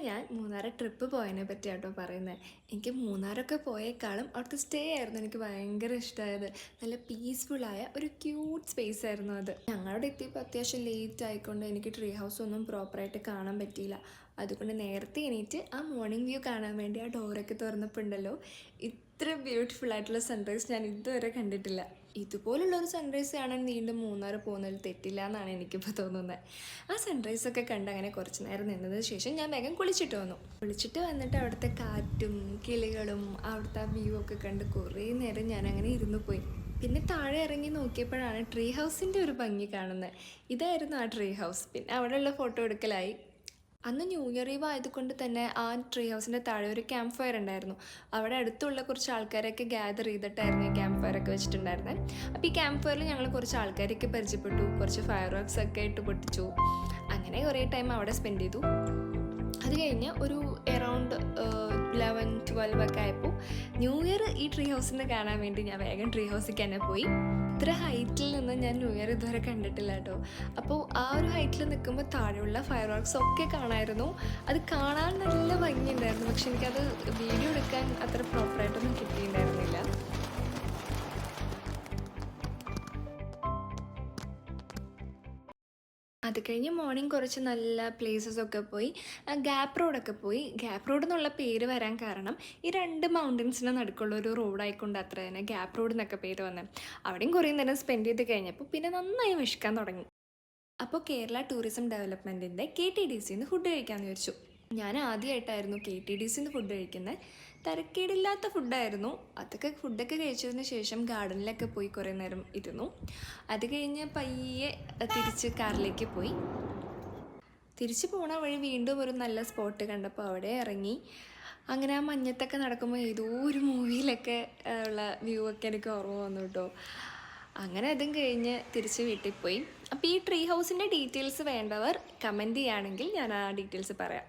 ഞാൻ മൂന്നാർ ട്രിപ്പ് പോയതിനെ പറ്റിയാട്ടോ പറയുന്നത്. എനിക്ക് മൂന്നാറൊക്കെ പോയേക്കാളും അവിടുത്തെ സ്റ്റേ ആയിരുന്നു എനിക്ക് ഭയങ്കര ഇഷ്ടമായത്. നല്ല പീസ്ഫുള്ളായ ഒരു ക്യൂട്ട് സ്പേസ് ആയിരുന്നു അത്. ഞങ്ങളവിടെ എത്തിയപ്പോൾ അത്യാവശ്യം ലേറ്റ് ആയിക്കൊണ്ട് എനിക്ക് ട്രീ ഹൗസ് ഒന്നും പ്രോപ്പറായിട്ട് കാണാൻ പറ്റിയില്ല. അതുകൊണ്ട് നേരത്തെ എണീറ്റ് ആ മോർണിംഗ് വ്യൂ കാണാൻ വേണ്ടി ആ ഡോറൊക്കെ തുറന്നപ്പോൾ ഉണ്ടല്ലോ, ഇത്ര ബ്യൂട്ടിഫുൾ ആയിട്ടുള്ള സൺറൈസ് ഞാൻ ഇതുവരെ കണ്ടിട്ടില്ല. ഇതുപോലുള്ളൊരു സൺറൈസ് കാണാൻ വീണ്ടും മൂന്നാർ പോകുന്നതിൽ തെറ്റില്ല എന്നാണ് എനിക്കിപ്പോൾ തോന്നുന്നത്. ആ സൺറൈസൊക്കെ കണ്ട് അങ്ങനെ കുറച്ച് നേരം നിന്നതിന് ശേഷം ഞാൻ വേഗം കുളിച്ചിട്ട് വന്നിട്ട് അവിടുത്തെ കാറ്റും കിളികളും അവിടുത്തെ വ്യൂ ഒക്കെ കണ്ട് കുറേ നേരം ഞാൻ അങ്ങനെ ഇരുന്ന് പോയി. പിന്നെ താഴെ ഇറങ്ങി നോക്കിയപ്പോഴാണ് ട്രീ ഹൗസിൻ്റെ ഒരു ഭംഗി കാണുന്നത്. ഇതായിരുന്നു ആ ട്രീ ഹൗസ്. പിന്നെ അവിടെയുള്ള ഫോട്ടോ എടുക്കലായി. അന്ന് ന്യൂ ഇയർ ഈവ് ആയതുകൊണ്ട് തന്നെ ആ ട്രീ ഹൗസിൻ്റെ താഴെ ഒരു ക്യാമ്പ് ഫയർ ഉണ്ടായിരുന്നു. അവിടെ അടുത്തുള്ള കുറച്ച് ആൾക്കാരൊക്കെ ഗ്യാദർ ചെയ്തിട്ടായിരുന്നു ഈ ക്യാമ്പ് ഫയർ ഒക്കെ വെച്ചിട്ടുണ്ടായിരുന്നത്. അപ്പോൾ ഈ ക്യാമ്പ് ഫയറിൽ ഞങ്ങൾ കുറച്ച് ആൾക്കാരൊക്കെ പരിചയപ്പെട്ടു, കുറച്ച് ഫയർ വർക്ക്സ് ഒക്കെ ഇട്ട് പൊട്ടിച്ചു. അങ്ങനെ കുറേ ടൈം അവിടെ സ്പെൻഡ് ചെയ്തു. അത് കഴിഞ്ഞ് ഒരു എറൗണ്ട് 11-12 ഒക്കെ ആയപ്പോൾ ന്യൂ ഇയർ ഈ ട്രീ ഹൗസിനെ കാണാൻ വേണ്ടി ഞാൻ വേഗം ട്രീ ഹൗസിലേക്ക് തന്നെ പോയി. ഇത്ര ഹൈറ്റിൽ നിന്ന് ഞാൻ ന്യൂ ഇയർ ഇതുവരെ കണ്ടിട്ടില്ല കേട്ടോ. അപ്പോൾ ആ ഒരു ഹൈറ്റിൽ നിൽക്കുമ്പോൾ താഴെയുള്ള ഫയർ വർക്ക്സ് ഒക്കെ കാണാമായിരുന്നു. അത് കാണാൻ നല്ല ഭംഗിയുണ്ടായിരുന്നു. പക്ഷെ എനിക്കത് വീഡിയോ എടുക്കാൻ അത്ര പ്രോപ്പറായിട്ടൊന്നും കിട്ടിയിട്ടുണ്ടായിരുന്നില്ല. അത് കഴിഞ്ഞ് മോർണിംഗ് കുറച്ച് നല്ല പ്ലേസസൊക്കെ പോയി. ഗ്യാപ്പ് റോഡൊക്കെ പോയി. ഗ്യാപ്പ് റോഡ് എന്നുള്ള പേര് വരാൻ കാരണം ഈ 2 മൗണ്ടൻസിന് നടുക്കുള്ള ഒരു റോഡായിക്കൊണ്ട് അത്ര തന്നെ ഗ്യാപ്പ് റോഡ് എന്നൊക്കെ പേര് വന്നത്. അവിടെയും കുറേ നേരം സ്പെൻഡ് ചെയ്ത് കഴിഞ്ഞപ്പോൾ പിന്നെ നന്നായി വിശക്കാൻ തുടങ്ങി. അപ്പോൾ കേരള ടൂറിസം ഡെവലപ്മെൻറ്റിൻ്റെ KTDCന്ന് ഫുഡ് കഴിക്കാമെന്ന് വിചാരിച്ചു. ഞാൻ ആദ്യമായിട്ടായിരുന്നു KTDCന്ന് ഫുഡ് കഴിക്കുന്നത്. തരക്കേടില്ലാത്ത ഫുഡായിരുന്നു. ഫുഡൊക്കെ കഴിച്ചതിന് ശേഷം ഗാർഡനിലൊക്കെ പോയി കുറേ നേരം ഇരുന്നു. അത് കഴിഞ്ഞ് പയ്യെ തിരിച്ച് കാറിലേക്ക് പോയി. തിരിച്ച് പോണ വഴി വീണ്ടും ഒരു നല്ല സ്പോട്ട് കണ്ടപ്പോൾ അവിടെ ഇറങ്ങി. അങ്ങനെ ആ മഞ്ഞത്തൊക്കെ നടക്കുമ്പോൾ ഏതോ ഒരു മൂവിയിലൊക്കെ ഉള്ള വ്യൂ ഒക്കെ എനിക്ക് ഓർമ്മ വന്നു കേട്ടോ. അങ്ങനെ അതും കഴിഞ്ഞ് തിരിച്ച് വീട്ടിൽ പോയി. അപ്പോൾ ഈ ട്രീ ഹൗസിൻ്റെ ഡീറ്റെയിൽസ് വേണ്ടവർ കമൻറ്റ് ചെയ്യുകയാണെങ്കിൽ ഞാൻ ആ ഡീറ്റെയിൽസ് പറയാം.